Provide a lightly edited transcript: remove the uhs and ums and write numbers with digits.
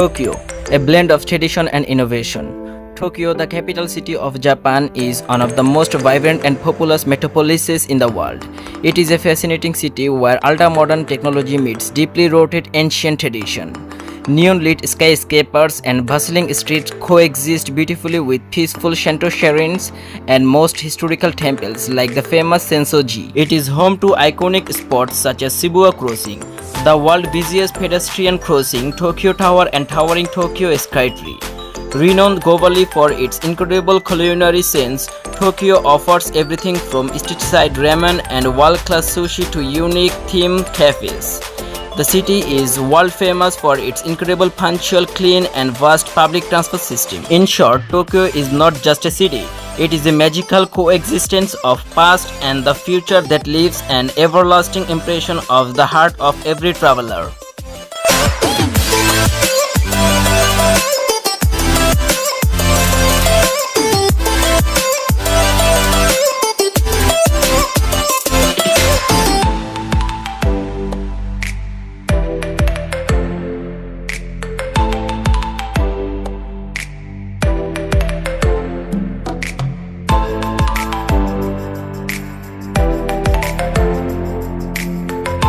Tokyo, a blend of tradition and innovation. Tokyo, the capital city of Japan, is one of the most vibrant and populous metropolises in the world. It is a fascinating city where ultra-modern technology meets deeply rooted ancient tradition. Neon-lit skyscrapers and bustling streets coexist beautifully with peaceful Shinto shrines and most historical temples like the famous Sensoji. It is home to iconic spots such as Shibuya Crossing, the world's busiest pedestrian crossing, Tokyo Tower and towering Tokyo Skytree. Renowned globally for its incredible culinary scenes, Tokyo offers everything from street-side ramen and world-class sushi to unique themed cafes. The city is world famous for its incredible punctual, clean and vast public transport system. In short, Tokyo is not just a city, it is a magical coexistence of past and the future that leaves an everlasting impression of the heart of every traveler.